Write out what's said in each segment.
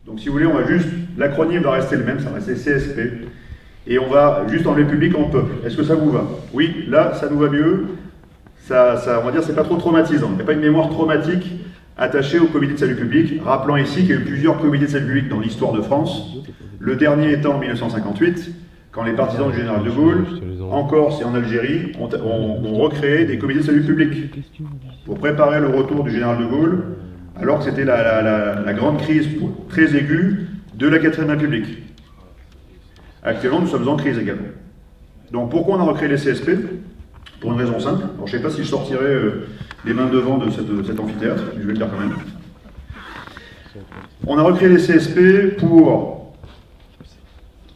Donc si vous voulez, on va juste, l'acronyme va rester le même, ça va rester CSP, et on va juste enlever public en peuple. Est-ce que ça vous va? Oui, là, ça nous va mieux. On va dire, c'est pas trop traumatisant. Il n'y a pas une mémoire traumatique attachée au comité de salut public. Rappelant ici qu'il y a eu plusieurs comités de salut public dans l'histoire de France. Le dernier étant en 1958, quand les partisans du général de Gaulle, en Corse et en Algérie, ont recréé des comités de salut public pour préparer le retour du général de Gaulle, alors que c'était la grande crise très aiguë de la 4ème République. Actuellement, nous sommes en crise également. Donc pourquoi on a recréé les CSP? Pour une raison simple. Alors, je ne sais pas si je sortirai les mains devant de cet amphithéâtre, mais je vais le dire quand même. On a recréé les CSP pour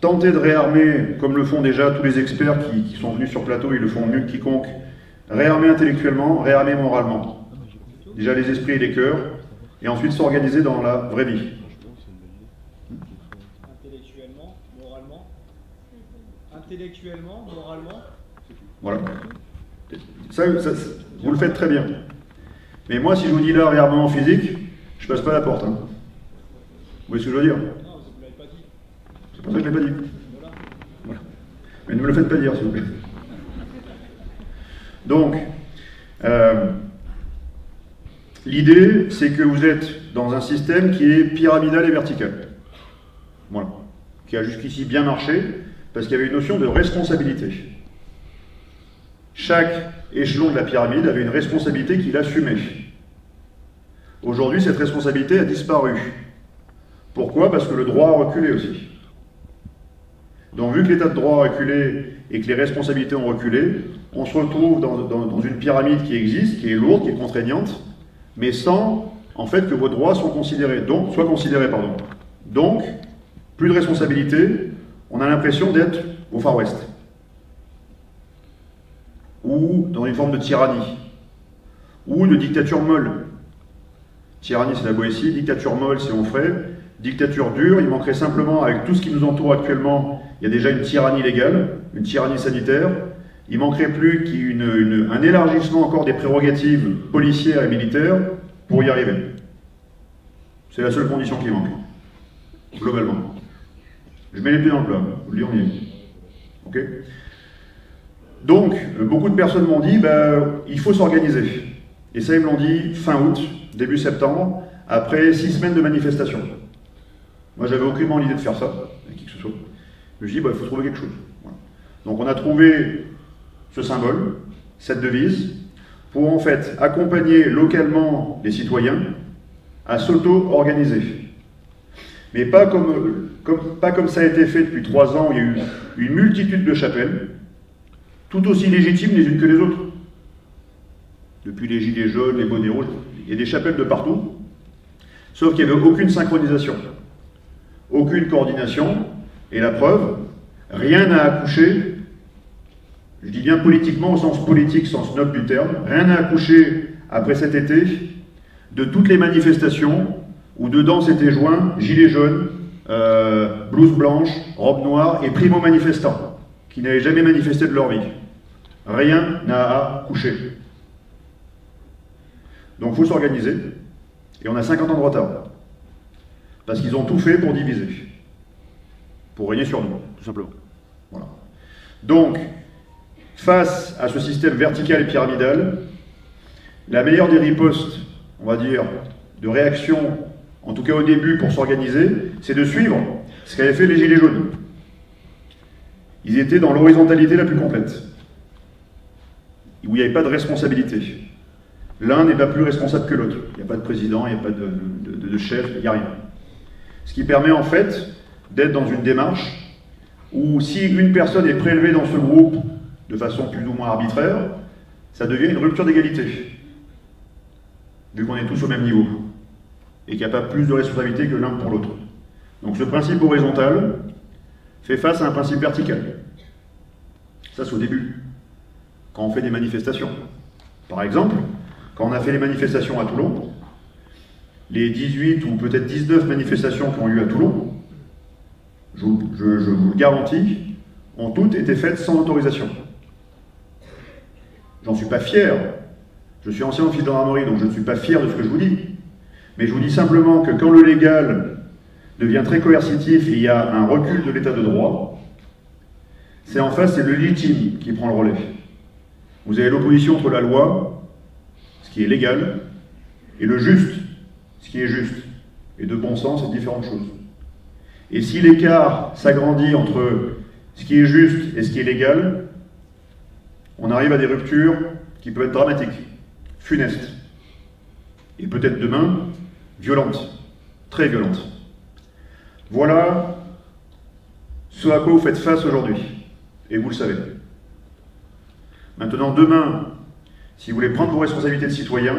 tenter de réarmer, comme le font déjà tous les experts qui sont venus sur plateau, ils le font mieux que quiconque, réarmer intellectuellement, réarmer moralement. Déjà les esprits et les cœurs, et ensuite s'organiser dans la vraie vie. Intellectuellement, moralement. Intellectuellement, moralement. Voilà. Ça, vous le faites très bien. Mais moi, si je vous dis là, réarmement physique, je passe pas la porte. Hein. Vous voyez ce que je veux dire? Non, vous ne l'avez pas dit. C'est pour ça que je ne l'ai pas dit. Voilà. Mais ne me le faites pas dire, s'il vous plaît. Donc, l'idée, c'est que vous êtes dans un système qui est pyramidal et vertical. Voilà. Qui a jusqu'ici bien marché, parce qu'il y avait une notion de responsabilité. Chaque échelon de la pyramide avait une responsabilité qu'il assumait. Aujourd'hui, cette responsabilité a disparu. Pourquoi? Parce que le droit a reculé aussi. Donc, vu que l'état de droit a reculé et que les responsabilités ont reculé, on se retrouve dans une pyramide qui existe, qui est lourde, qui est contraignante, mais sans, en fait, que vos droits soient considérés. Donc, plus de responsabilité, on a l'impression d'être au Far West. Ou dans une forme de tyrannie, ou de dictature molle. Tyrannie, c'est la Boétie, dictature molle, c'est Onfray, dictature dure, il manquerait simplement, avec tout ce qui nous entoure actuellement, il y a déjà une tyrannie légale, une tyrannie sanitaire, il manquerait plus qu'un élargissement encore des prérogatives policières et militaires pour y arriver. C'est la seule condition qui manque, globalement. Je mets les pieds dans le plat, vous le dire, on y est. Ok ? Donc, beaucoup de personnes m'ont dit, il faut s'organiser. Et ça, ils me l'ont dit fin août, début septembre, après 6 semaines de manifestation. Moi, j'avais aucunement l'idée de faire ça, avec qui que ce soit. Je me suis dit, il faut trouver quelque chose. Voilà. Donc, on a trouvé ce symbole, cette devise, pour en fait accompagner localement les citoyens à s'auto-organiser. Mais pas comme ça a été fait depuis 3 ans, où il y a eu une multitude de chapelles, tout aussi légitimes les unes que les autres. Depuis les gilets jaunes, les bonnets rouges, il y a des chapelles de partout, sauf qu'il n'y avait aucune synchronisation, aucune coordination, et la preuve, rien n'a accouché, je dis bien politiquement au sens politique, sens noble du terme, rien n'a accouché après cet été de toutes les manifestations où dedans s'étaient joints gilets jaunes, blouse blanche, robe noire et primo-manifestants qui n'avaient jamais manifesté de leur vie. Rien n'a accouché. Donc il faut s'organiser, et on a 50 ans de retard. Parce qu'ils ont tout fait pour diviser. Pour régner sur nous, tout simplement. Voilà. Donc, face à ce système vertical et pyramidal, la meilleure des ripostes, on va dire, de réaction, en tout cas au début pour s'organiser, c'est de suivre ce qu'avaient fait les Gilets jaunes. Ils étaient dans l'horizontalité la plus complète, où il n'y avait pas de responsabilité. L'un n'est pas plus responsable que l'autre. Il n'y a pas de président, il n'y a pas de chef, il n'y a rien. Ce qui permet en fait d'être dans une démarche où si une personne est prélevée dans ce groupe de façon plus ou moins arbitraire, ça devient une rupture d'égalité. Vu qu'on est tous au même niveau et qu'il n'y a pas plus de responsabilité que l'un pour l'autre. Donc ce principe horizontal fait face à un principe vertical. Ça c'est au début, quand on fait des manifestations. Par exemple, quand on a fait les manifestations à Toulon, les 18 ou peut-être 19 manifestations qui ont eu à Toulon, je vous le garantis, ont toutes été faites sans autorisation. J'en suis pas fier. Je suis ancien officier de gendarmerie, donc je ne suis pas fier de ce que je vous dis. Mais je vous dis simplement que quand le légal devient très coercitif et il y a un recul de l'état de droit, c'est en face, c'est le légitime qui prend le relais. Vous avez l'opposition entre la loi, ce qui est légal, et le juste, ce qui est juste. Et de bon sens, c'est différentes choses. Et si l'écart s'agrandit entre ce qui est juste et ce qui est légal, on arrive à des ruptures qui peuvent être dramatiques, funestes, et peut-être demain, violentes, très violentes. Voilà ce à quoi vous faites face aujourd'hui, et vous le savez. Maintenant, demain, si vous voulez prendre vos responsabilités de citoyen,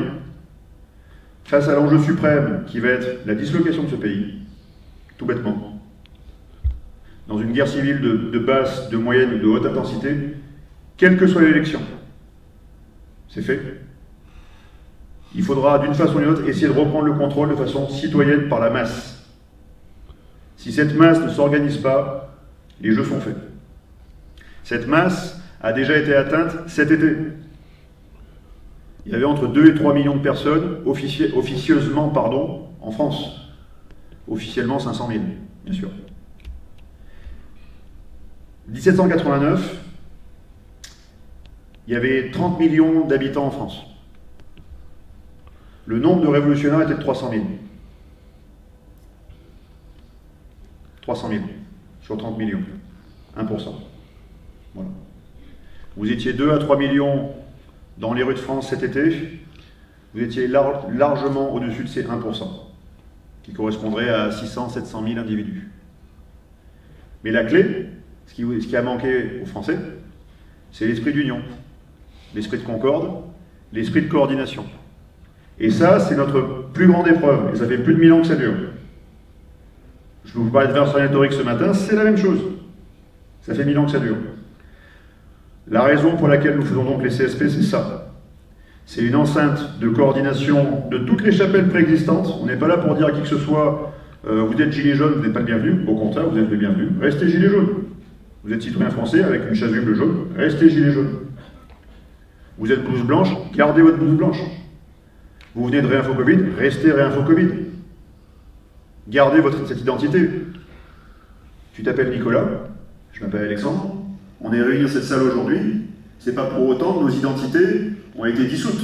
face à l'enjeu suprême qui va être la dislocation de ce pays, tout bêtement, dans une guerre civile de basse, de moyenne ou de haute intensité, quelle que soit l'élection, c'est fait. Il faudra d'une façon ou d'une autre essayer de reprendre le contrôle de façon citoyenne par la masse. Si cette masse ne s'organise pas, les jeux sont faits. Cette masse a déjà été atteinte cet été. Il y avait entre 2 et 3 millions de personnes, officieusement, en France. Officiellement 500 000, bien sûr. 1789, il y avait 30 millions d'habitants en France. Le nombre de révolutionnaires était de 300 000. 300 000 sur 30 millions. 1%. Voilà. Vous étiez 2 à 3 millions dans les rues de France cet été. Vous étiez largement au-dessus de ces 1%, qui correspondrait à 600 700 000 individus. Mais la clé, ce qui a manqué aux Français, c'est l'esprit d'union, l'esprit de concorde, l'esprit de coordination. Et ça, c'est notre plus grande épreuve, et ça fait plus de 1000 ans que ça dure. Je vais vous parler de Vercingétorix ce matin, c'est la même chose. Ça fait 1000 ans que ça dure. La raison pour laquelle nous faisons donc les CSP, c'est ça. C'est une enceinte de coordination de toutes les chapelles préexistantes. On n'est pas là pour dire à qui que ce soit vous êtes gilet jaune, vous n'êtes pas le bienvenu. Au contraire, vous êtes le bienvenu. Restez gilet jaune. Vous êtes citoyen français avec une chasuble jaune, restez gilet jaune. Vous êtes blouse blanche, gardez votre blouse blanche. Vous venez de Réinfo Covid, restez Réinfo Covid. Gardez cette identité. Tu t'appelles Nicolas, je m'appelle Alexandre. On est réunis dans cette salle aujourd'hui. C'est pas pour autant que nos identités ont été dissoutes.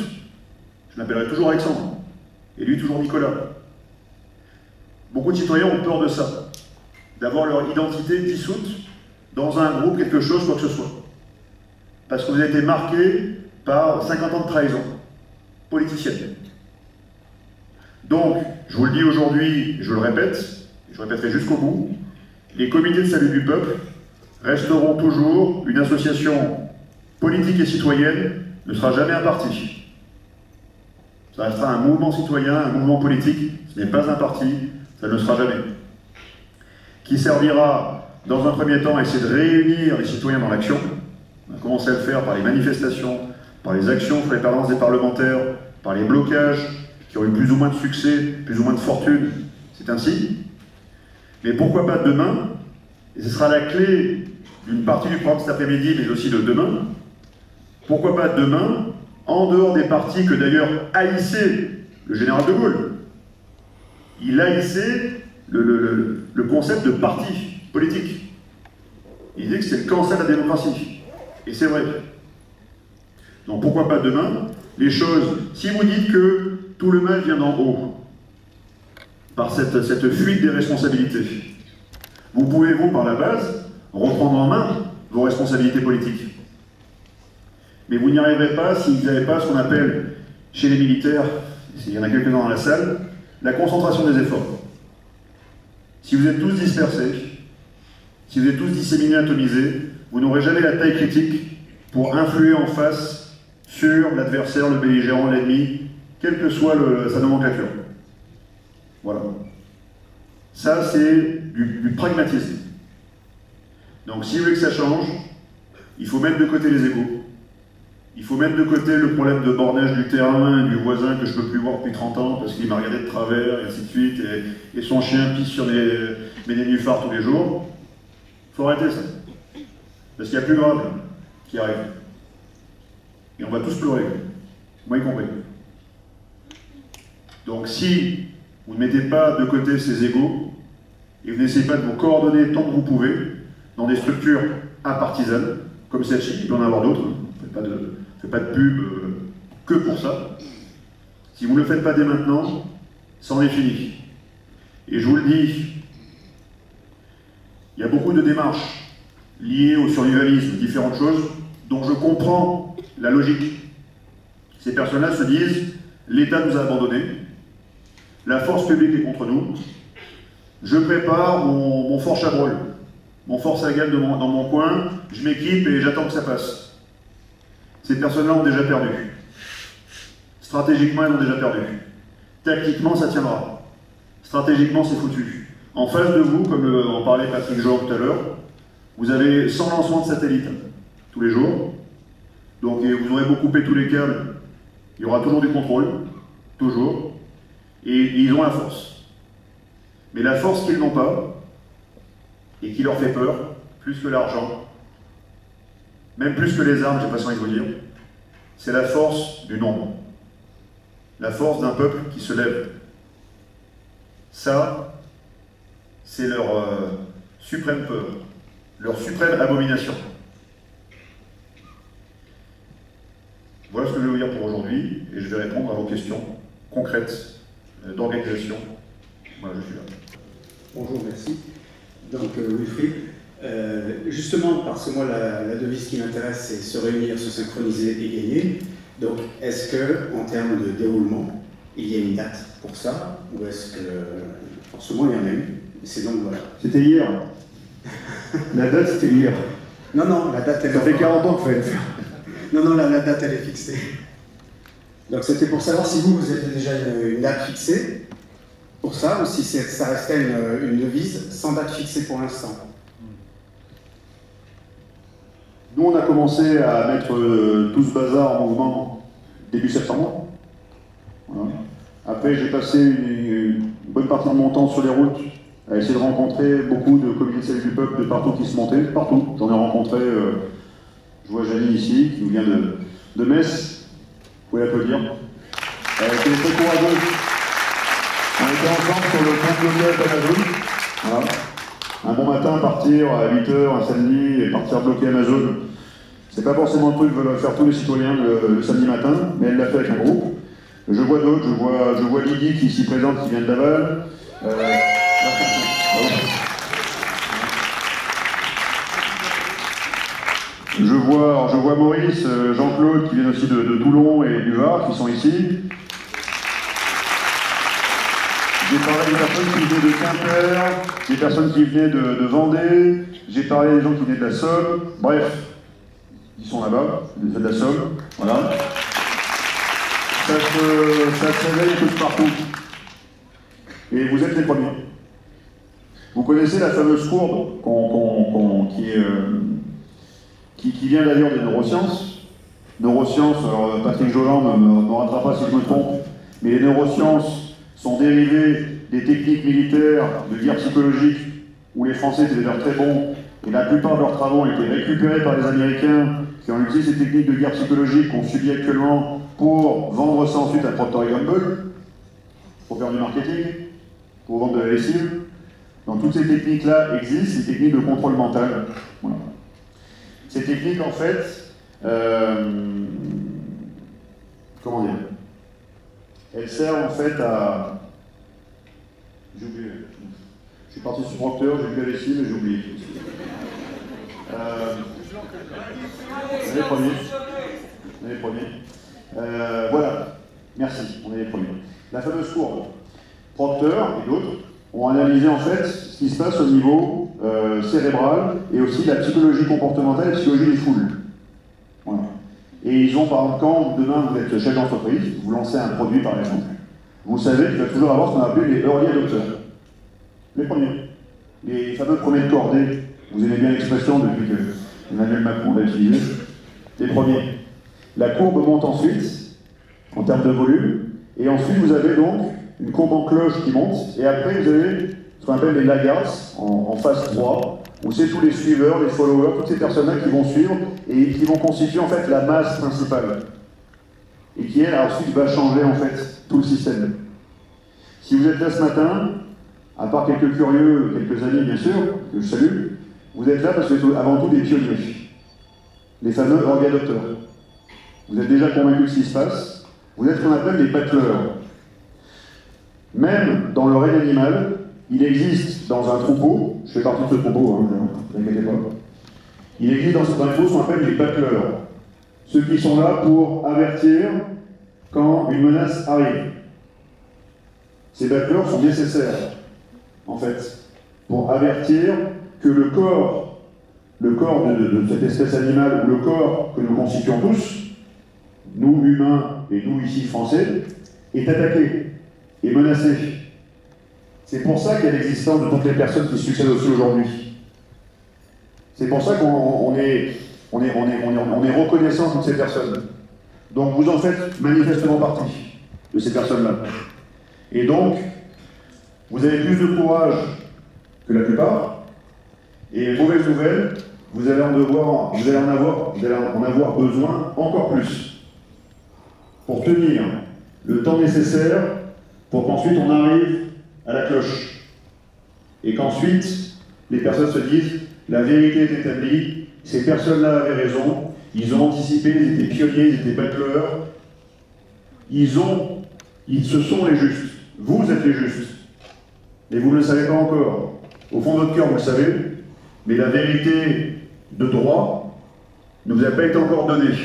Je m'appellerai toujours Alexandre. Et lui toujours Nicolas. Beaucoup de citoyens ont peur de ça. D'avoir leur identité dissoute dans un groupe, quelque chose, quoi que ce soit. Parce que vous avez été marqué par 50 ans de trahison politicienne. Donc, je vous le dis aujourd'hui, je le répète, et je le répéterai jusqu'au bout, les comités de salut du peuple resteront toujours une association politique et citoyenne, ne sera jamais un parti. Ça restera un mouvement citoyen, un mouvement politique, ce n'est pas un parti, ça ne le sera jamais. Qui servira, dans un premier temps, à essayer de réunir les citoyens dans l'action. On a commencé à le faire par les manifestations, par les actions pour les permanences des parlementaires, par les blocages, qui ont eu plus ou moins de succès, plus ou moins de fortune. C'est ainsi. Mais pourquoi pas demain, et ce sera la clé d'une partie du programme cet après-midi, mais aussi de demain, pourquoi pas demain, en dehors des partis que d'ailleurs haïssait le général de Gaulle. Il haïssait le concept de parti politique. Il disait que c'est le cancer de la démocratie. Et c'est vrai. Donc pourquoi pas demain, les choses, si vous dites que tout le mal vient d'en haut, par cette fuite des responsabilités, vous pouvez, vous, par la base, reprendre en main vos responsabilités politiques. Mais vous n'y arriverez pas si vous n'avez pas ce qu'on appelle, chez les militaires, il y en a quelques-uns dans la salle, la concentration des efforts. Si vous êtes tous dispersés, si vous êtes tous disséminés, atomisés, vous n'aurez jamais la taille critique pour influer en face sur l'adversaire, le belligérant, l'ennemi, quelle que soit sa nomenclature. Voilà. Ça, c'est du pragmatisme. Donc, si vous voulez que ça change, il faut mettre de côté les égos. Il faut mettre de côté le problème de bornage du terrain, du voisin que je ne peux plus voir depuis 30 ans parce qu'il m'a regardé de travers, et ainsi de suite, et son chien pisse sur mes nénuphars tous les jours. Il faut arrêter ça. Parce qu'il y a plus grave qui arrive. Et on va tous pleurer, moi y compris. Donc si vous ne mettez pas de côté ces égos, Et vous n'essayez pas de vous coordonner tant que vous pouvez dans des structures impartisanes, comme celle-ci, il peut y en avoir d'autres, faites pas de pub que pour ça. Si vous ne le faites pas dès maintenant, c'en est fini. Et je vous le dis, il y a beaucoup de démarches liées au survivalisme, différentes choses, dont je comprends la logique. Ces personnes-là se disent, l'État nous a abandonnés, la force publique est contre nous, je prépare mon fort Chabrol, mon fort Sagan dans mon coin, je m'équipe et j'attends que ça passe. Ces personnes-là ont déjà perdu. Stratégiquement, elles ont déjà perdu. Tactiquement, ça tiendra. Stratégiquement, c'est foutu. En face de vous, comme en parlait Patrick Joly tout à l'heure, vous avez 100 lancements de satellites tous les jours. Donc vous aurez beau couper tous les câbles, il y aura toujours du contrôle, toujours. Et ils ont la force. Mais la force qu'ils n'ont pas, et qui leur fait peur, plus que l'argent, même plus que les armes, j'ai pas envie de vous dire, c'est la force du nombre. La force d'un peuple qui se lève. Ça, c'est leur suprême peur, leur suprême abomination. Voilà ce que je vais vous dire pour aujourd'hui, et je vais répondre à vos questions concrètes d'organisation. Voilà, je suis là. Bonjour, merci. Donc, Wilfried, justement, parce que moi, la devise qui m'intéresse, c'est se réunir, se synchroniser et gagner. Donc, est-ce que, en termes de déroulement, il y a une date pour ça, ou est-ce que, forcément, il y en a une, c'est donc, voilà. C'était hier. La date, c'était hier. Non, non, la date, elle Ça fait 40 ans que vous faites. Non, non, la date, elle est fixée. Donc, c'était pour savoir si vous avez déjà une date fixée pour ça, ou si ça restait une devise sans date fixée pour l'instant. Nous, on a commencé à mettre tout ce bazar en mouvement début septembre. Voilà. Après, j'ai passé une bonne partie de mon temps sur les routes à essayer de rencontrer beaucoup de comités de salut du peuple de partout qui se montaient, partout. J'en ai rencontré, je vois Janie ici, qui vient de Metz. Vous pouvez l'applaudir. Elle a été très courageuse. On était ensemble sur le pont bloqué Amazon. Voilà. Un bon matin, partir à 8h un samedi et partir bloquer Amazon. C'est pas forcément un truc que veulent faire tous les citoyens le samedi matin, mais elle l'a fait avec un groupe. Je vois d'autres, je vois Lydie qui s'y présente, qui vient de Laval. Je vois Maurice, Jean-Claude qui viennent aussi de Toulon et du Var, qui sont ici. J'ai parlé des personnes qui venaient de Quimper, des personnes qui venaient de Vendée, j'ai parlé des gens qui venaient de la Somme, bref, ils sont là-bas, de la Somme, voilà. Ça se réveille tous partout. Et vous êtes les premiers. Vous connaissez la fameuse courbe qui vient d'ailleurs des neurosciences. Neurosciences, alors Patrick Joly me rattrapera si je me trompe, mais les neurosciences sont dérivées des techniques militaires de guerre psychologique où les Français étaient d'ailleurs très bons et la plupart de leurs travaux ont été récupérés par les Américains qui ont utilisé ces techniques de guerre psychologique qu'on subit actuellement pour vendre ça ensuite à Procter & Gamble, pour faire du marketing, pour vendre de la lessive. Donc toutes ces techniques-là existent, ces techniques de contrôle mental. Voilà. Ces techniques, en fait, comment dire, elles servent en fait à... J'ai oublié. Je suis parti sur Procter, j'ai vu la lessive et j'ai oublié. On est les premiers. On est les premiers. Voilà. Merci, on est les premiers. La fameuse courbe. Procter et d'autres ont analysé en fait ce qui se passe au niveau cérébral et aussi de la psychologie comportementale et la psychologie des foules. Voilà. Et ils ont par exemple, quand demain vous êtes chef d'entreprise, vous lancez un produit par exemple, vous savez qu'il va toujours avoir ce qu'on appelle les early adopters. Les premiers. Les fameux premiers de cordée. Vous aimez bien l'expression depuis que Emmanuel Macron l'a utilisé. Les premiers. La courbe monte ensuite, en termes de volume, et ensuite vous avez donc une courbe en cloche qui monte, et après vous avez ce qu'on appelle les laggards en phase 3, où c'est tous les suiveurs, les followers, toutes ces personnes-là qui vont suivre et qui vont constituer en fait la masse principale. Et qui elle ensuite va changer en fait tout le système. Si vous êtes là ce matin, à part quelques curieux, quelques amis bien sûr, que je salue, vous êtes là parce que vous êtes avant tout des pionniers, les fameux early adopteurs. Vous êtes déjà convaincus de ce qui se passe, vous êtes ce qu'on appelle les battleurs. Même dans le règne animal, il existe dans un troupeau, je fais partie de ce troupeau, hein, ne vous inquiétez pas, il existe dans certains troupeaux ce qu'on appelle les battleurs. Ceux qui sont là pour avertir quand une menace arrive. Ces battleurs sont nécessaires, en fait, pour avertir que le corps de cette espèce animale, ou le corps que nous constituons tous, nous humains et nous ici français, est attaqué, est menacé. C'est pour ça qu'il y a l'existence de toutes les personnes qui succèdent aussi aujourd'hui. C'est pour ça qu'on est reconnaissant de toutes ces personnes. Donc vous en faites manifestement partie de ces personnes-là. Et donc, vous avez plus de courage que la plupart, et mauvaise nouvelle, vous allez en avoir besoin encore plus pour tenir le temps nécessaire pour qu'ensuite on arrive à la cloche. Et qu'ensuite, les personnes se disent, la vérité est établie, ces personnes-là avaient raison, ils ont anticipé, ils étaient pionniers, ils étaient battleurs, ce sont les justes. Vous êtes les justes. Et vous ne le savez pas encore. Au fond de votre cœur, vous le savez, mais la vérité de droit ne vous a pas été encore donnée,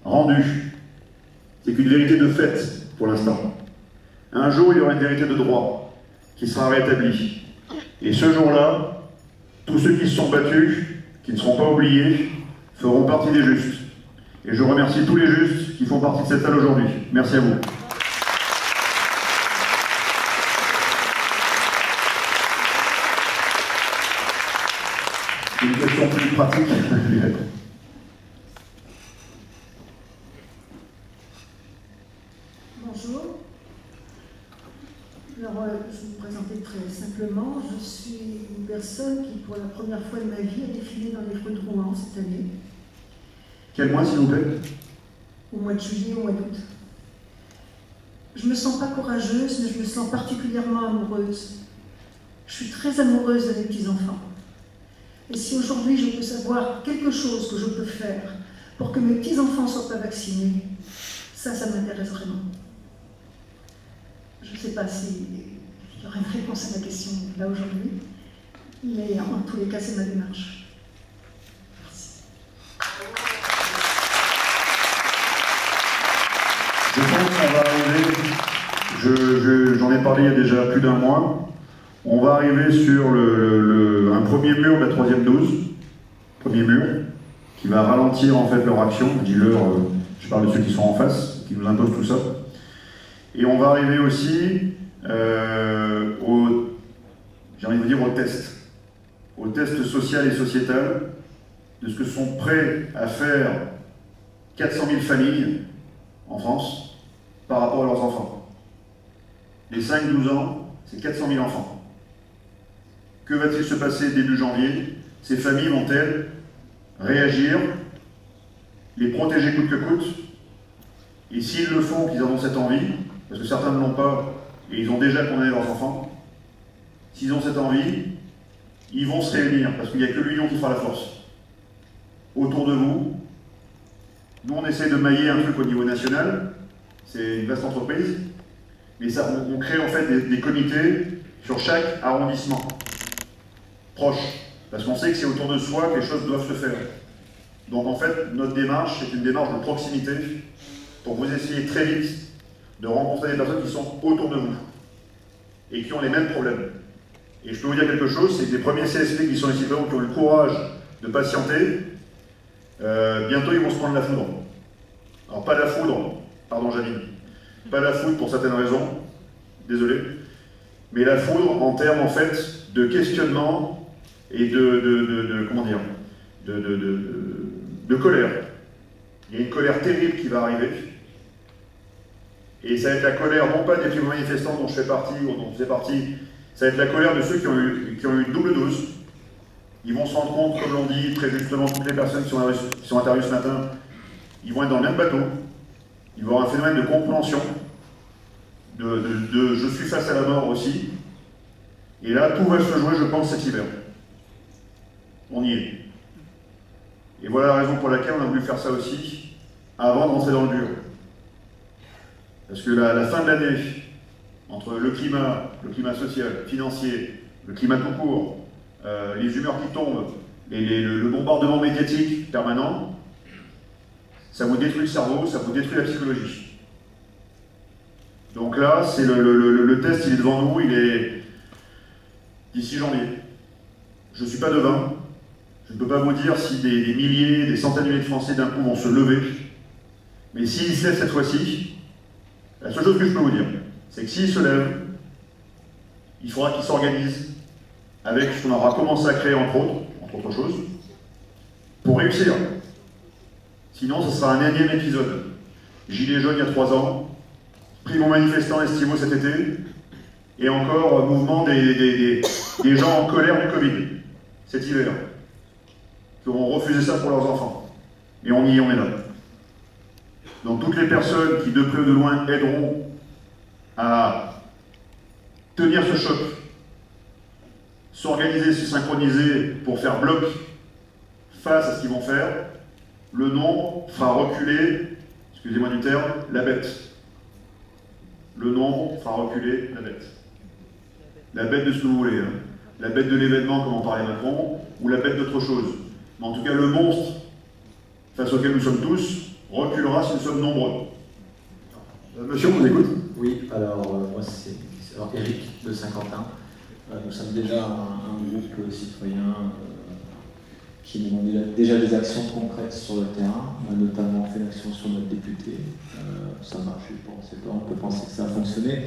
rendue. C'est qu'une vérité de fait, pour l'instant. Un jour, il y aura une vérité de droit qui sera rétablie. Et ce jour-là, tous ceux qui se sont battus, qui ne seront pas oubliés, feront partie des justes. Et je remercie tous les justes qui font partie de cette salle aujourd'hui. Merci à vous. Une question plus pratique. Bonjour. Alors, je vais me présenter très simplement. Je suis une personne qui, pour la première fois de ma vie, a défilé dans les rues de Rouen cette année. Quel mois, s'il vous plaît? Au mois de juillet, au mois d'août. Je ne me sens pas courageuse, mais je me sens particulièrement amoureuse. Je suis très amoureuse de mes petits-enfants. Et si aujourd'hui je peux savoir quelque chose que je peux faire pour que mes petits-enfants ne soient pas vaccinés, ça m'intéresse vraiment. Je ne sais pas s'il y aura une réponse à ma question là aujourd'hui, mais en tous les cas, c'est ma démarche. Merci. Je pense qu'on va arriver, j'en ai parlé il y a déjà plus d'un mois, on va arriver sur un premier mur de la troisième dose, premier mur, qui va ralentir en fait leur action, je dis je parle de ceux qui sont en face, qui nous imposent tout ça. Et on va arriver aussi j'ai envie de vous dire au test social et sociétal de ce que sont prêts à faire 400 000 familles en France par rapport à leurs enfants. Les 5-12 ans, c'est 400 000 enfants. Que va-t-il se passer début janvier? Ces familles vont-elles réagir, les protéger coûte que coûte? Et s'ils le font, qu'ils en ont cette envie, parce que certains ne l'ont pas, et ils ont déjà condamné leurs enfants, s'ils ont cette envie, ils vont se réunir, parce qu'il n'y a que l'union qui fera la force. Autour de vous, nous on essaie de mailler un truc au niveau national, c'est une vaste entreprise, mais ça, on crée en fait des comités sur chaque arrondissement, proche, parce qu'on sait que c'est autour de soi que les choses doivent se faire. Donc en fait, notre démarche, c'est une démarche de proximité, pour vous essayer très vite de rencontrer des personnes qui sont autour de vous et qui ont les mêmes problèmes. Et je peux vous dire quelque chose, c'est que les premiers CSP qui sont ici présents, qui ont le courage de patienter, bientôt ils vont se prendre la foudre. Alors pas la foudre, pardon Janine, pas la foudre pour certaines raisons, désolé, mais la foudre en termes en fait de questionnement et comment dire, de colère. Il y a une colère terrible qui va arriver. Et ça va être la colère, non pas des primo-manifestants dont je fais partie, ou dont je fais partie, ça va être la colère de ceux qui ont eu une double dose. Ils vont se rendre compte, comme l'ont dit très justement toutes les personnes qui sont intervenues ce matin, ils vont être dans le même bateau, ils vont avoir un phénomène de compréhension, je suis face à la mort aussi, Et là, tout va se jouer, je pense, cet hiver. On y est. Et voilà la raison pour laquelle on a voulu faire ça aussi, avant de rentrer dans le dur. Parce que la fin de l'année, entre le climat social, financier, le climat tout court, les humeurs qui tombent, le bombardement médiatique permanent, ça vous détruit le cerveau, ça vous détruit la psychologie. Donc là, c'est le test, il est devant nous, il est d'ici janvier. Je ne suis pas devin, je ne peux pas vous dire si des milliers, des centaines de milliers de Français d'un coup vont se lever, mais s'ils se lèvent cette fois-ci, la seule chose que je peux vous dire, c'est que s'ils se lèvent, il faudra qu'ils s'organisent avec ce qu'on aura commencé à créer entre autres choses, pour réussir. Sinon, ce sera un énième épisode. Gilets jaunes il y a 3 ans, primo manifestants estivaux cet été, et encore mouvement des gens en colère du Covid, cet hiver, qui auront refusé ça pour leurs enfants. Et on y est, on est là. Donc toutes les personnes qui de près ou de loin aideront à tenir ce choc, s'organiser, se synchroniser pour faire bloc face à ce qu'ils vont faire, le nombre fera reculer, excusez-moi du terme, la bête. Le nombre fera reculer la bête. La bête de ce que vous voulez. Hein. La bête de l'événement, comme en parlait Macron, ou la bête d'autre chose. Mais en tout cas, le monstre, face auquel nous sommes tous, reculera si nous sommes nombreux. Monsieur, on vous écoute? Oui, alors moi c'est Eric de Saint-Quentin. Nous sommes déjà un groupe citoyen qui demande déjà des actions concrètes sur le terrain. On a notamment fait l'action sur notre député. Ça marche, on peut penser que ça a fonctionné.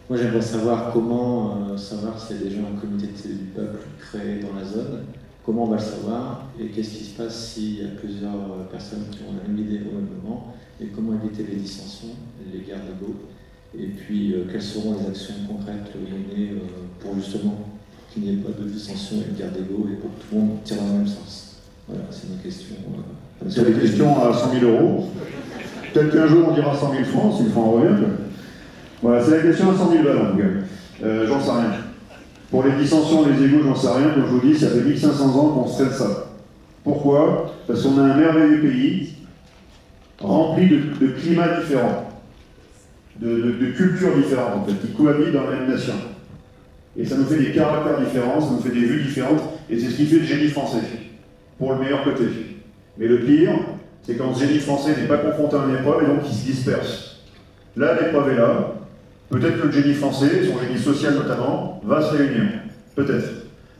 Moi j'aimerais savoir comment savoir s'il y a déjà un comité de télé du peuple créé dans la zone. Comment on va le savoir et qu'est-ce qui se passe s'il y a plusieurs personnes qui ont la même idée au même moment et comment éviter les dissensions, les guerres d'ego et puis quelles seront les actions concrètes menées pour justement qu'il n'y ait pas de dissension et de guerre d'ego et pour que tout le monde tire dans le même sens. Voilà, c'est une question. C'est des questions à 100 000 €. Peut-être qu'un jour on dira 100 000 francs, si le franc revient. Voilà, c'est la question à 100 000 balles en tout cas. J'en sais rien. Pour les dissensions, les égos, j'en sais rien. Comme je vous dis, ça fait 1500 ans qu'on se traite ça. Pourquoi? Parce qu'on a un merveilleux pays rempli de climats différents, de cultures différentes, en fait, qui cohabitent dans la même nation. Et ça nous fait des caractères différents, ça nous fait des vues différentes, et c'est ce qui fait le génie français, pour le meilleur côté. Mais le pire, c'est quand ce génie français n'est pas confronté à une épreuve, et donc il se disperse. Là, l'épreuve est là. Peut-être que le génie français, son génie social notamment, va se réunir. Peut-être.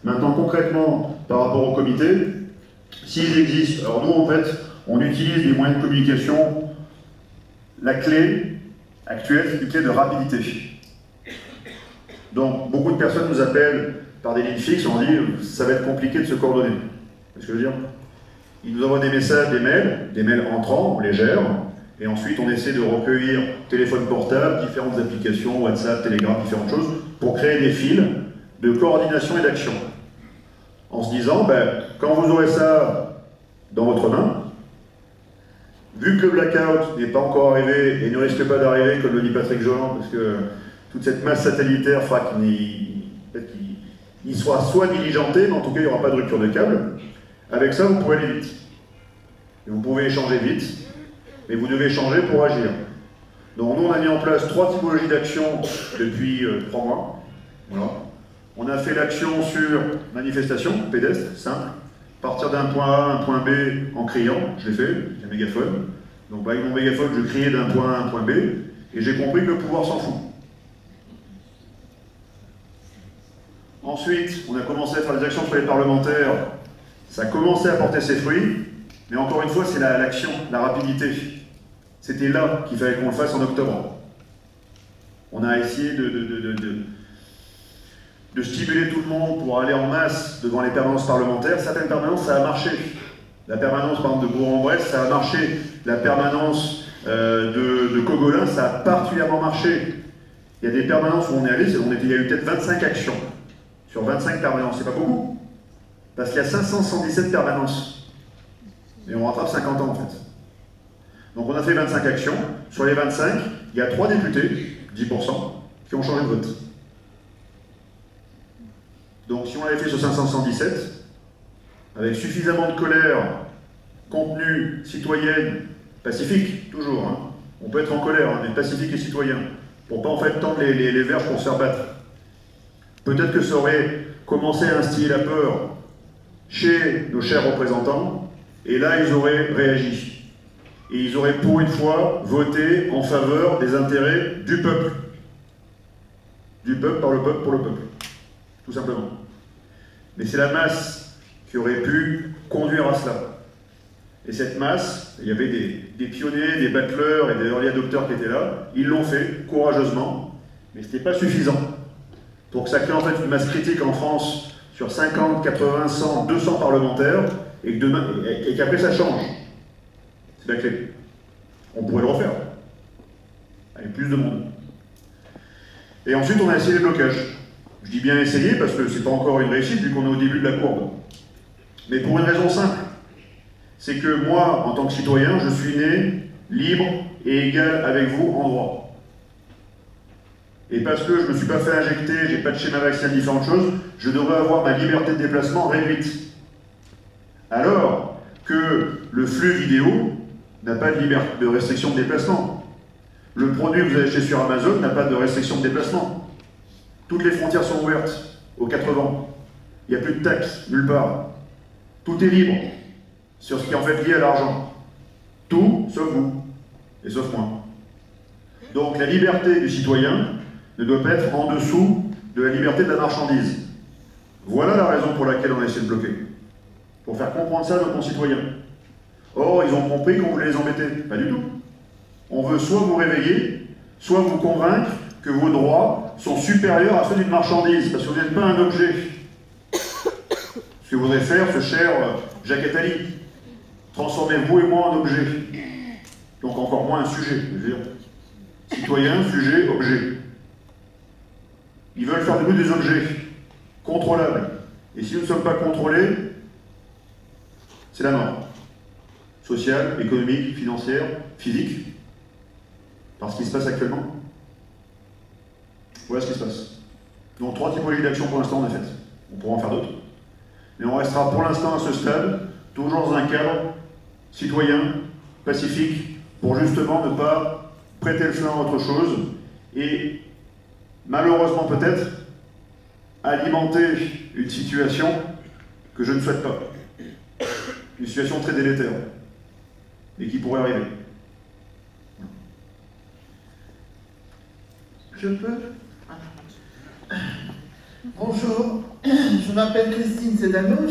Maintenant, concrètement, par rapport au comité, s'ils existent, alors nous, en fait, on utilise des moyens de communication. La clé actuelle, c'est une clé de rapidité. Donc, beaucoup de personnes nous appellent par des lignes fixes, on dit ça va être compliqué de se coordonner. Qu'est-ce que je veux dire? Ils nous envoient des messages, des mails entrants, on les gère. Et ensuite, on essaie de recueillir téléphone portable, différentes applications, WhatsApp, Telegram, différentes choses, pour créer des fils de coordination et d'action. En se disant, quand vous aurez ça dans votre main, vu que le blackout n'est pas encore arrivé et ne risque pas d'arriver, comme le dit Patrick Joland, parce que toute cette masse satellitaire fera qu'il soit soit diligenté, mais en tout cas, il n'y aura pas de rupture de câble. Avec ça, vous pouvez aller vite. Et vous pouvez échanger vite. Mais vous devez changer pour agir. Donc nous, on a mis en place 3 typologies d'actions depuis 3 mois. Voilà. On a fait l'action sur manifestation, pédestre, simple. Partir d'un point A à un point B en criant, je l'ai fait, j'ai un mégaphone. Donc avec mon mégaphone, je criais d'un point A à un point B, et j'ai compris que le pouvoir s'en fout. Ensuite, on a commencé à faire des actions sur les parlementaires. Ça a commencé à porter ses fruits. Mais encore une fois, c'est l'action, la rapidité. C'était là qu'il fallait qu'on le fasse en octobre. On a essayé de stimuler tout le monde pour aller en masse devant les permanences parlementaires. Certaines permanences, ça a marché. La permanence, par exemple, de Bourg-en-Bresse, ça a marché. La permanence de Cogolin, ça a particulièrement marché. Il y a des permanences où on est allé, il y a eu peut-être 25 actions. Sur 25 permanences, c'est pas beaucoup. Parce qu'il y a 577 permanences. Et on rattrape 50 ans en fait. Donc on a fait 25 actions. Sur les 25, il y a 3 députés, 10%, qui ont changé de vote. Donc si on l'avait fait sur 517, avec suffisamment de colère, contenue, citoyenne, pacifique, toujours, hein. On peut être en colère, hein, mais pacifique et citoyen, pour pas en fait tendre les verges pour se faire battre. Peut-être que ça aurait commencé à instiller la peur chez nos chers représentants, et là ils auraient réagi. Et ils auraient pour une fois voté en faveur des intérêts du peuple. Du peuple, par le peuple, pour le peuple. Tout simplement. Mais c'est la masse qui aurait pu conduire à cela. Et cette masse, il y avait des pionniers, des battleurs et des early adopteurs qui étaient là, ils l'ont fait courageusement, mais ce n'était pas suffisant pour que ça crée en fait une masse critique en France sur 50, 80, 100, 200 parlementaires et qu'après ça change. C'est la clé. On pourrait le refaire, avec plus de monde. Et ensuite on a essayé les blocages. Je dis bien essayer parce que c'est pas encore une réussite vu qu'on est au début de la courbe. Mais pour une raison simple. C'est que moi, en tant que citoyen, je suis né libre et égal avec vous en droit. Et parce que je ne me suis pas fait injecter, j'ai pas de schéma vaccinal, différentes choses, je devrais avoir ma liberté de déplacement réduite. Alors que le flux vidéo n'a pas de restriction de déplacement. Le produit que vous achetez sur Amazon n'a pas de restriction de déplacement. Toutes les frontières sont ouvertes aux 4 vents. Il n'y a plus de taxes, nulle part. Tout est libre. Sur ce qui est en fait lié à l'argent. Tout, sauf vous, et sauf moi. Donc la liberté du citoyen ne doit pas être en dessous de la liberté de la marchandise. Voilà la raison pour laquelle on a essayé de bloquer. Pour faire comprendre ça à nos concitoyens. Or, ils ont compris qu'on voulait les embêter. Pas du tout. On veut soit vous réveiller, soit vous convaincre que vos droits sont supérieurs à ceux d'une marchandise, parce que vous n'êtes pas un objet. Ce que voudrait faire ce cher Jacques Attali. Transformez-vous et moi en objet. Donc encore moins un sujet, je veux dire. Citoyen, sujet, objet. Ils veulent faire de nous des objets contrôlables. Et si nous ne sommes pas contrôlés, c'est la mort. Sociale, économique, financière, physique. Par ce qui se passe actuellement. Voilà ce qui se passe. Donc 3 typologies d'actions pour l'instant on a faites. On pourra en faire d'autres. Mais on restera pour l'instant à ce stade, toujours dans un cadre citoyen, pacifique, pour justement ne pas prêter le flanc à autre chose et malheureusement peut-être alimenter une situation que je ne souhaite pas. Une situation très délétère et qui pourrait arriver. Je peux? Bonjour, je m'appelle Christine Sedano,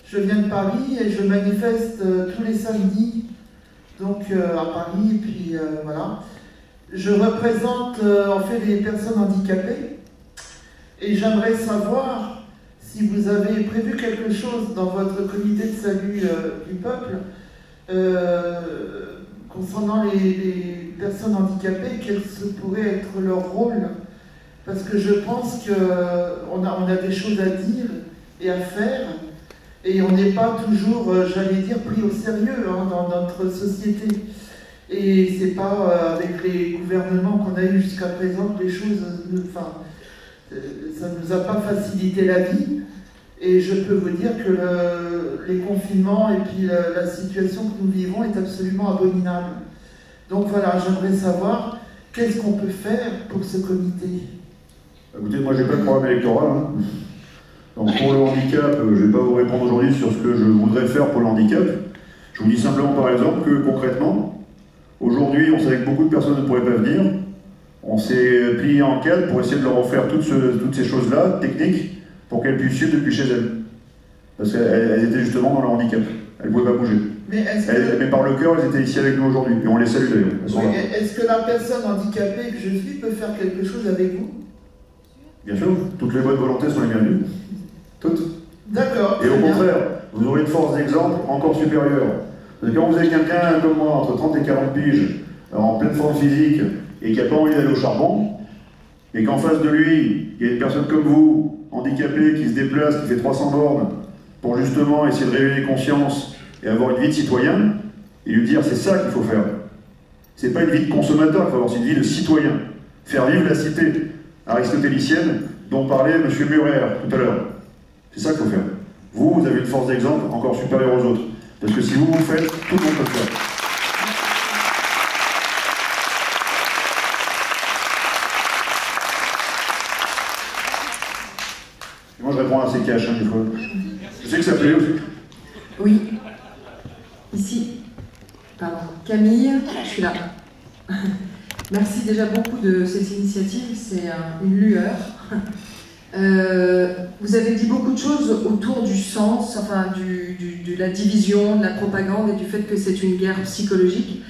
je viens de Paris et je manifeste tous les samedis donc à Paris et puis voilà. Je représente en fait les personnes handicapées et j'aimerais savoir si vous avez prévu quelque chose dans votre comité de salut du peuple concernant les personnes handicapées, quel pourrait être leur rôle, parce que je pense qu'on a des choses à dire et à faire et on n'est pas toujours, j'allais dire, pris au sérieux hein, dans notre société. Et c'est pas avec les gouvernements qu'on a eu jusqu'à présent que les choses, enfin, ça ne nous a pas facilité la vie. Et je peux vous dire que les confinements et puis la situation que nous vivons est absolument abominable. Donc voilà, j'aimerais savoir qu'est-ce qu'on peut faire pour ce comité. Écoutez, moi j'ai pas de programme électoral. Hein. Donc pour le handicap, je ne vais pas vous répondre aujourd'hui sur ce que je voudrais faire pour le handicap. Je vous dis simplement par exemple que concrètement, aujourd'hui on savait que beaucoup de personnes ne pourraient pas venir. On s'est plié en cadre pour essayer de leur offrir toutes ces choses-là, techniques, pour qu'elles puissent suivre depuis chez elles. Parce qu'elles étaient justement dans le handicap. Elles ne pouvaient pas bouger. Mais par le cœur, elles étaient ici avec nous aujourd'hui. Et on les salue d'ailleurs. Est-ce que la personne handicapée que je suis peut faire quelque chose avec vous? Bien sûr, toutes les bonnes volontés sont les bienvenues. Toutes. D'accord. Et au contraire, vous aurez une force d'exemple encore supérieure. Parce que quand vous avez quelqu'un comme moi, entre 30 et 40 piges, en pleine forme physique, et qui n'a pas envie d'aller au charbon, et qu'en face de lui, il y a une personne comme vous, handicapée, qui se déplace, qui fait 300 bornes, pour justement essayer de réveiller les consciences et avoir une vie de citoyen, et lui dire c'est ça qu'il faut faire. C'est pas une vie de consommateur qu'il faut avoir, c'est une vie de citoyen. Faire vivre la cité aristotélicienne dont parlait M. Murer tout à l'heure. C'est ça qu'il faut faire. Vous avez une force d'exemple encore supérieure aux autres. Parce que si vous le faites, tout le monde peut le faire. Et moi, je réponds à ces caches, des fois. Je sais que ça plaît aussi. Oui. Ici. Pardon. Camille, je suis là. Merci déjà beaucoup de cette initiative, c'est une lueur. Vous avez dit beaucoup de choses autour du sens, enfin de la division, de la propagande et du fait que c'est une guerre psychologique.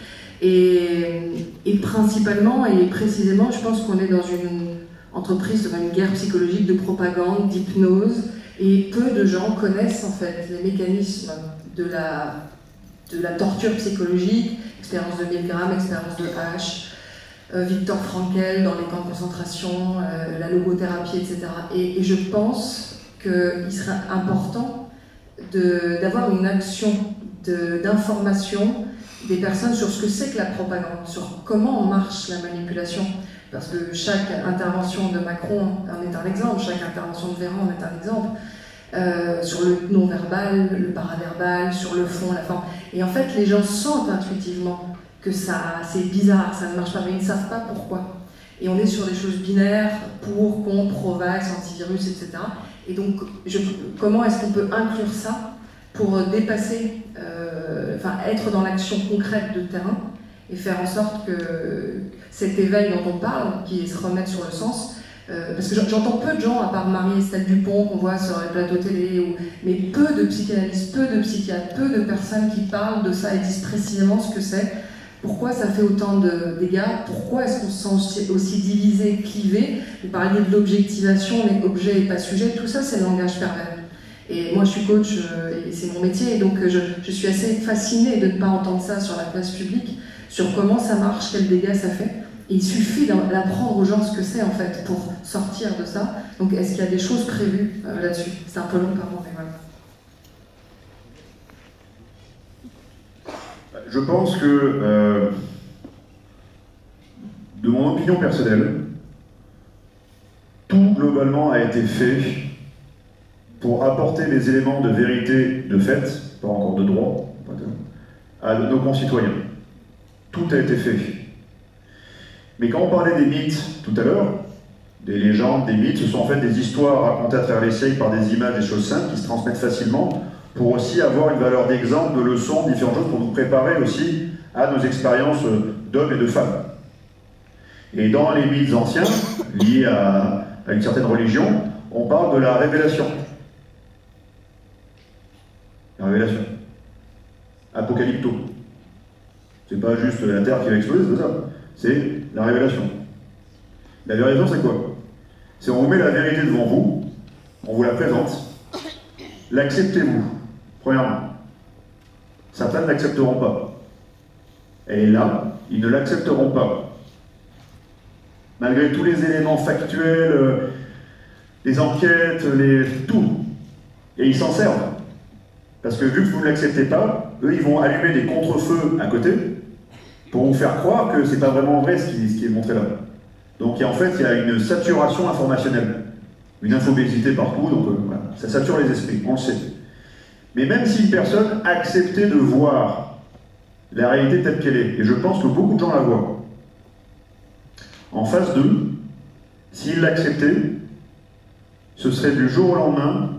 Et principalement et précisément, je pense qu'on est dans une entreprise, dans une guerre psychologique de propagande, d'hypnose, et peu de gens connaissent en fait les mécanismes de la torture psychologique, expérience de Milgram, expérience de H, Viktor Frankl dans les camps de concentration, la logothérapie, etc. Et je pense qu'il serait important d'avoir une action d'information des personnes sur ce que c'est que la propagande, sur comment marche la manipulation. Parce que chaque intervention de Macron en est un exemple, chaque intervention de Véran en est un exemple. Sur le non-verbal, le paraverbal, sur le fond, la forme. Et en fait, les gens sentent intuitivement que c'est bizarre, ça ne marche pas, mais ils ne savent pas pourquoi. Et on est sur des choses binaires, pour, contre, pro-vax, antivirus, etc. Et donc, comment est-ce qu'on peut inclure ça pour dépasser, être dans l'action concrète de terrain et faire en sorte que cet éveil dont on parle, qui se remette sur le sens, parce que j'entends peu de gens, à part Marie-Estelle Dupont qu'on voit sur les plateaux télé, mais peu de psychanalystes, peu de psychiatres, peu de personnes qui parlent de ça et disent précisément ce que c'est, pourquoi ça fait autant de dégâts, pourquoi est-ce qu'on se sent aussi divisé, clivé. Vous parliez de l'objectivation, mais objet et pas sujet, tout ça c'est le langage pervers. Et moi je suis coach et c'est mon métier, et donc je suis assez fascinée de ne pas entendre ça sur la place publique, sur comment ça marche, quels dégâts ça fait. Et il suffit d'apprendre aux gens ce que c'est en fait pour sortir de ça. Donc est-ce qu'il y a des choses prévues là-dessus? C'est un peu long par contre, mais voilà. Je pense que, de mon opinion personnelle, tout globalement a été fait pour apporter les éléments de vérité, de fait, pas encore de droit, à nos concitoyens. Tout a été fait. Mais quand on parlait des mythes tout à l'heure, des légendes, des mythes, ce sont en fait des histoires racontées à travers les siècles par des images, des choses simples qui se transmettent facilement pour aussi avoir une valeur d'exemple, de leçons, différentes choses pour nous préparer aussi à nos expériences d'hommes et de femmes. Et dans les mythes anciens, liés à une certaine religion, on parle de la révélation. La révélation. Apocalypto. C'est pas juste la terre qui va exploser, c'est ça. C'est la révélation. La révélation, c'est quoi? C'est on vous met la vérité devant vous, on vous la présente, l'acceptez-vous, premièrement. Certains ne l'accepteront pas. Et là, ils ne l'accepteront pas. Malgré tous les éléments factuels, les enquêtes, tout. Et ils s'en servent. Parce que vu que vous ne l'acceptez pas, eux, ils vont allumer des contre-feux à côté pour vous faire croire que c'est pas vraiment vrai ce qui est montré là. Donc en fait, il y a une saturation informationnelle, une infobésité partout, donc voilà, ça sature les esprits, on le sait. Mais même si une personne acceptait de voir la réalité telle qu'elle est, et je pense que beaucoup de gens la voient, en face d'eux, s'ils l'acceptaient, ce serait du jour au lendemain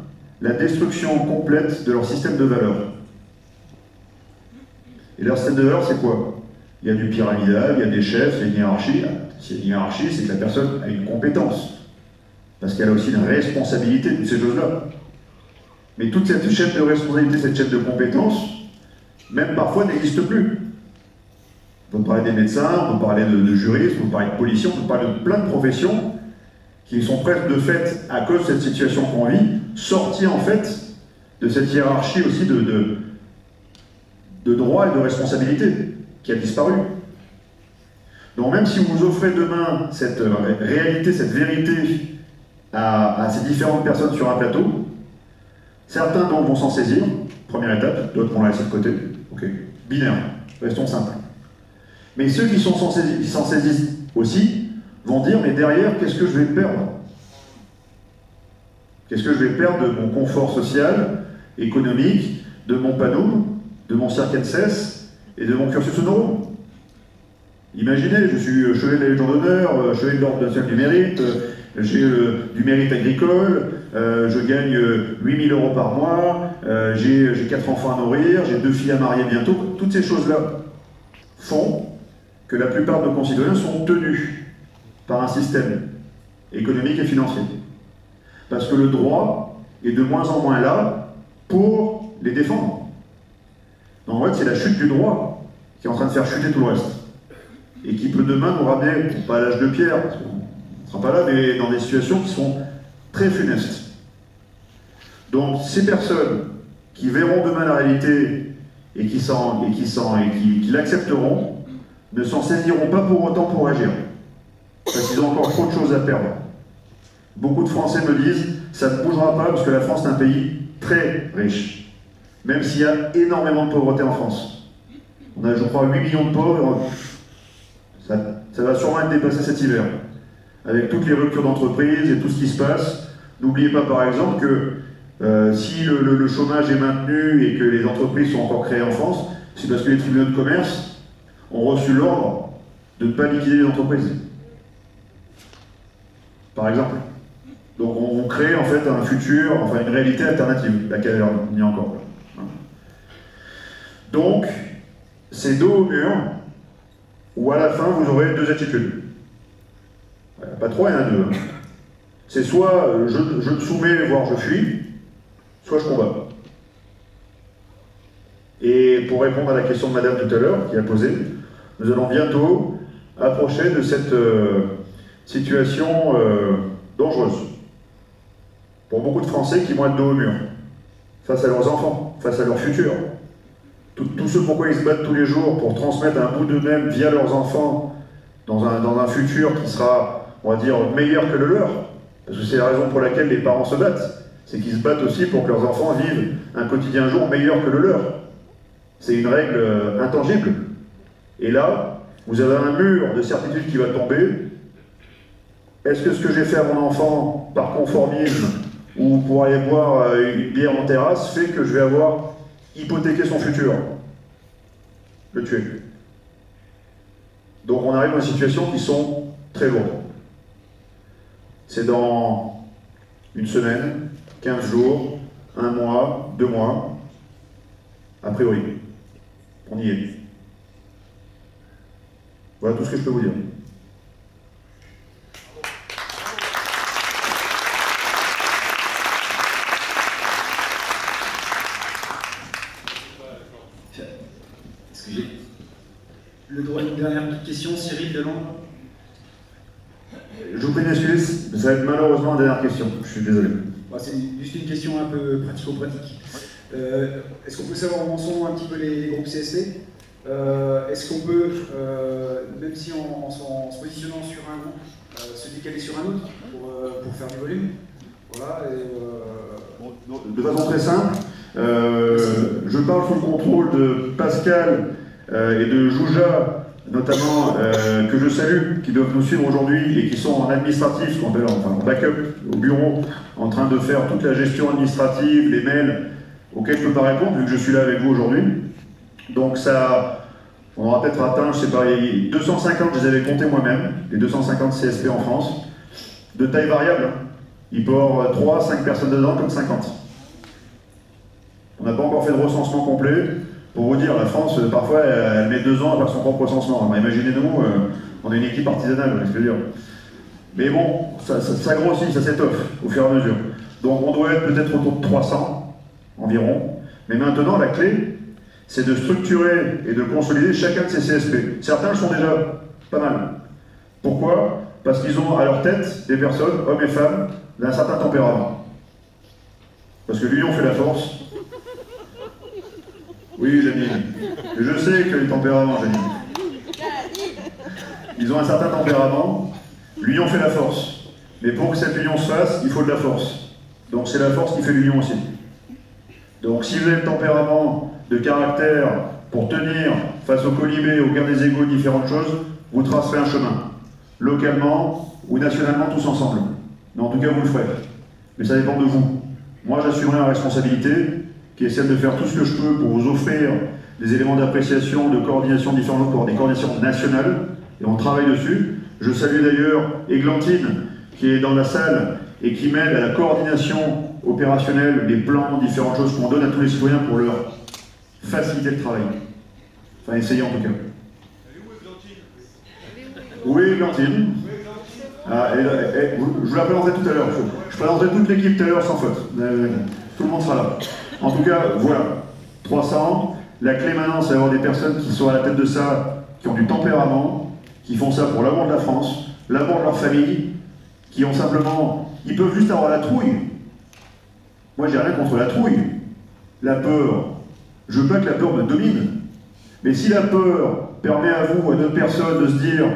la destruction complète de leur système de valeurs. Et leur système de valeurs, c'est quoi? Il y a du pyramidal, il y a des chefs, il y a une hiérarchie. S'il y a une hiérarchie, c'est que la personne a une compétence. Parce qu'elle a aussi une responsabilité de ces choses-là. Mais toute cette chaîne de responsabilité, cette chaîne de compétences, même parfois n'existe plus. On peut parler des médecins, on peut parler de juristes, on peut parler de policiers, on peut parler de plein de professions qui sont presque de fait, à cause de cette situation qu'on vit, sorties en fait de cette hiérarchie aussi de droit et de responsabilité qui a disparu. Donc même si vous offrez demain cette réalité, cette vérité à ces différentes personnes sur un plateau, certains donc vont s'en saisir, première étape, d'autres vont la laisser de côté. Ok, binaire, restons simples. Mais ceux qui s'en saisissent aussi vont dire, mais derrière, qu'est-ce que je vais perdre? Qu'est-ce que je vais perdre de mon confort social, économique, de mon PANOM, de mon CERCENSES et de mon cursus honorum? Imaginez, je suis chevalier de la Légion d'honneur, chevalier de l'Ordre national du mérite, j'ai du mérite agricole, je gagne 8 000 € par mois, j'ai 4 enfants à nourrir, j'ai 2 filles à marier bientôt. Toutes ces choses-là font que la plupart de nos concitoyens sont tenus par un système économique et financier. Parce que le droit est de moins en moins là pour les défendre. Donc en fait, c'est la chute du droit qui est en train de faire chuter tout le reste. Et qui peut demain nous ramener, pas à l'âge de pierre, parce qu'on ne sera pas là, mais dans des situations qui sont très funestes. Donc ces personnes qui verront demain la réalité et qui l'accepteront, ne s'en saisiront pas pour autant pour agir. Parce qu'ils ont encore trop de choses à perdre. Beaucoup de Français me disent, ça ne bougera pas parce que la France est un pays très riche. Même s'il y a énormément de pauvreté en France. On a, je crois, 8 millions de pauvres. Ça va sûrement être dépassé cet hiver. Avec toutes les ruptures d'entreprise et tout ce qui se passe. N'oubliez pas par exemple que si le chômage est maintenu et que les entreprises sont encore créées en France, c'est parce que les tribunaux de commerce ont reçu l'ordre de ne pas liquider les entreprises. Par exemple. Donc on crée en fait un futur, enfin une réalité alternative, laquelle il y a encore. Donc, c'est dos au mur, où à la fin vous aurez deux attitudes. Pas trois, il y en a deux. C'est soit je me soumets, voire je fuis, soit je combats. Et pour répondre à la question de madame tout à l'heure, qui a posé, nous allons bientôt approcher de cette situation dangereuse. Pour beaucoup de Français qui vont être dos au mur, face à leurs enfants, face à leur futur. Tout ce pourquoi ils se battent tous les jours pour transmettre un bout d'eux-mêmes via leurs enfants dans un futur qui sera, on va dire, meilleur que le leur. Parce que c'est la raison pour laquelle les parents se battent. C'est qu'ils se battent aussi pour que leurs enfants vivent un quotidien jour meilleur que le leur. C'est une règle intangible. Et là, vous avez un mur de certitude qui va tomber. Est-ce que ce que j'ai fait à mon enfant par conformisme ou pour aller boire une bière en terrasse fait que je vais avoir hypothéqué son futur? Le tuer. Donc on arrive dans des situations qui sont très lourdes. C'est dans une semaine, 15 jours, 1 mois, 2 mois, a priori. On y est. Voilà tout ce que je peux vous dire. Le droit à une dernière petite question, Cyril de Londres. Je vous prie d'excuser, mais ça va être malheureusement la dernière question. Je suis désolé. C'est juste une question un peu pratico-pratique. Est-ce qu'on peut savoir où en sont un petit peu les groupes CSP? Est-ce qu'on peut, même si en se positionnant sur un groupe, se décaler sur un autre pour faire du volume? Voilà. De façon très simple, je parle sous le contrôle de Pascal et de Jouja, notamment, que je salue, qui doivent nous suivre aujourd'hui et qui sont en administratif, ce qu'on appelle en backup au bureau, en train de faire toute la gestion administrative, les mails auxquels je ne peux pas répondre, vu que je suis là avec vous aujourd'hui. Donc ça, on aura peut-être atteint, je sais pas, 250, je les avais comptés moi-même, les 250 CSP en France, de taille variable. Il peut y avoir 3, 5 personnes dedans, comme 50. On n'a pas encore fait de recensement complet. Pour vous dire, la France, parfois, elle met 2 ans à faire son propre recensement. Imaginez-nous, on est une équipe artisanale, je veux dire. Mais bon, ça grossit, ça s'étoffe au fur et à mesure. Donc on doit être peut-être autour de 300, environ. Mais maintenant, la clé, c'est de structurer et de consolider chacun de ces CSP. Certains le sont déjà pas mal. Pourquoi? Parce qu'ils ont à leur tête des personnes, hommes et femmes, d'un certain tempérament. Parce que l'union fait la force. Oui, Janine. Je sais que les tempéraments, Janine. Ils ont un certain tempérament. L'union fait la force. Mais pour que cette union se fasse, il faut de la force. Donc c'est la force qui fait l'union aussi. Donc si vous avez le tempérament de caractère pour tenir face au colibé, aux guerres des égos, différentes choses, vous tracerez un chemin. Localement ou nationalement, tous ensemble. Mais en tout cas, vous le ferez. Mais ça dépend de vous. Moi, j'assumerai ma responsabilité, qui est celle de faire tout ce que je peux pour vous offrir des éléments d'appréciation, de coordination différents pour des coordinations nationales, et on travaille dessus. Je salue d'ailleurs Églantine, qui est dans la salle et qui m'aide à la coordination opérationnelle des plans, différentes choses qu'on donne à tous les citoyens pour leur faciliter le travail. Enfin, essayer en tout cas. Oui, Églantine. Ah, je vous la présenterai tout à l'heure. Je présenterai toute l'équipe tout à l'heure sans faute. Tout le monde sera là. En tout cas, voilà. 300. La clé maintenant, c'est d'avoir des personnes qui sont à la tête de ça, qui ont du tempérament, qui font ça pour l'amour de la France, l'amour de leur famille, qui ont simplement... Ils peuvent juste avoir la trouille. Moi, j'ai rien contre la trouille. La peur. Je veux pas que la peur me domine. Mais si la peur permet à vous, à d'autres personnes, de se dire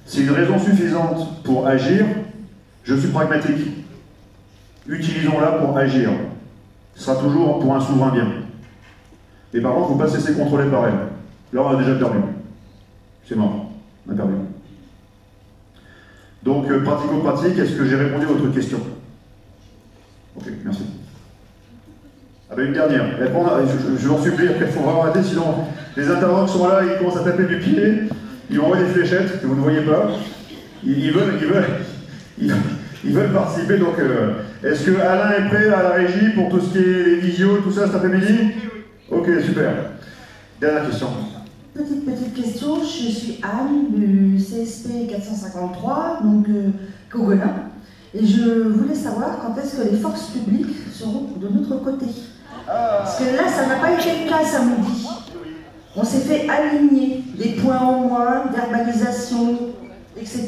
c'est une raison suffisante pour agir, je suis pragmatique. Utilisons-la pour agir. Ce sera toujours pour un souverain bien. Et par contre, il ne faut pas se laisser contrôler par elle. Là, on a déjà perdu. C'est mort. On a perdu. Donc, pratico-pratique, est-ce que j'ai répondu à votre question? Ok, merci. Ah ben une dernière. Je vous en supplie, après il faut vraiment arrêter, sinon les intervenants qui sont là, ils commencent à taper du pied, ils envoient des fléchettes que vous ne voyez pas. Ils veulent participer, donc est-ce que Alain est prêt à la régie pour tout ce qui est les visios, tout ça cet après-midi? Ok, super. Dernière question. Petite question, je suis Anne du CSP 453, donc Cogolin, et je voulais savoir quand est-ce que les forces publiques seront de notre côté. Parce que là, ça n'a pas été le cas samedi. On s'est fait aligner des points en moins, verbalisation, etc.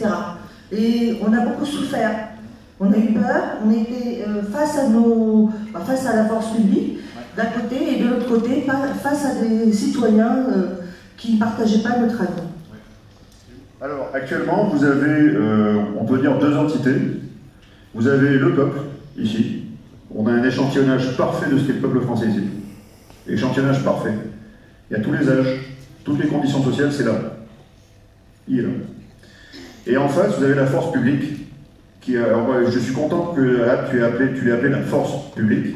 Et on a beaucoup souffert. On a eu peur, on était face à la force publique, d'un côté, et de l'autre côté, face à des citoyens qui ne partageaient pas notre avis. Alors, actuellement, vous avez, on peut dire, deux entités. Vous avez le peuple, ici. On a un échantillonnage parfait de ce qu'est le peuple français ici. Échantillonnage parfait. Il y a tous les âges, toutes les conditions sociales, c'est là. Il est là. Et en face, vous avez la force publique, qui, alors, je suis content que là, tu l'aies appelé la force publique,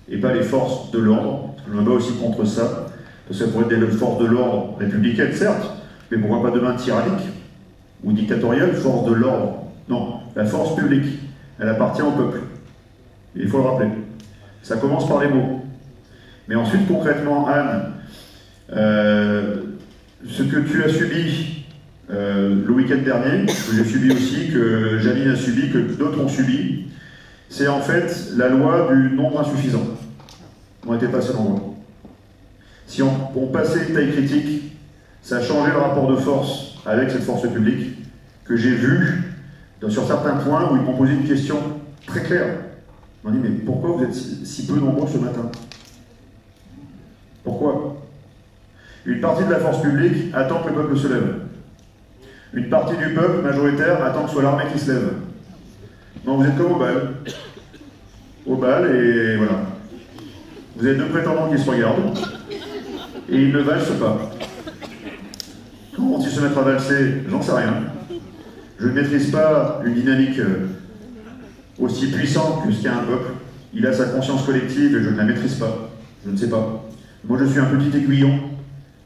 et pas les forces de l'ordre. Je me bats aussi contre ça, parce que ça pourrait être des forces de l'ordre républicaines, certes, mais pourquoi pas demain tyrannique ou dictatoriale, force de l'ordre. Non, la force publique, elle appartient au peuple. Et il faut le rappeler. Ça commence par les mots. Mais ensuite, concrètement, Anne, ce que tu as subi le week-end dernier, que j'ai subi aussi, que Janine a subi, que d'autres ont subi, c'est en fait la loi du nombre insuffisant. On était passé en loi. Si on passait une taille critique, ça a changé le rapport de force avec cette force publique que j'ai vu sur certains points où ils m'ont posé une question très claire. Ils m'ont dit, mais pourquoi vous êtes si peu nombreux ce matin? Pourquoi? Une partie de la force publique attend que le peuple se lève. Une partie du peuple majoritaire attend que ce soit l'armée qui se lève. Non, vous êtes comme au bal. Au bal, et voilà. Vous avez deux prétendants qui se regardent, et ils ne valsent pas. Comment vont-ils se mettre à valser? J'en sais rien. Je ne maîtrise pas une dynamique aussi puissante que ce qu'est un peuple. Il a sa conscience collective et je ne la maîtrise pas. Je ne sais pas. Moi, je suis un petit aiguillon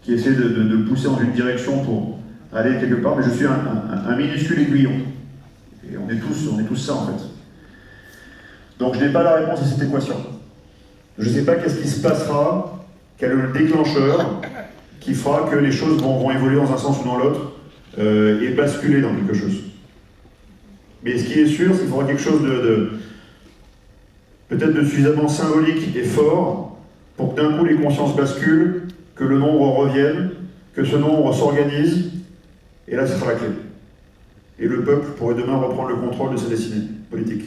qui essaie de pousser dans une direction pour aller quelque part, mais je suis un minuscule aiguillon. Et on est tous ça, en fait. Donc, je n'ai pas la réponse à cette équation. Je ne sais pas qu'est-ce qui se passera, quel est le déclencheur qui fera que les choses vont évoluer dans un sens ou dans l'autre et basculer dans quelque chose. Mais ce qui est sûr, c'est qu'il faudra quelque chose peut-être de suffisamment symbolique et fort pour que d'un coup les consciences basculent, que le nombre revienne, que ce nombre s'organise, et là ce sera la clé. Et le peuple pourrait demain reprendre le contrôle de sa destinée politique.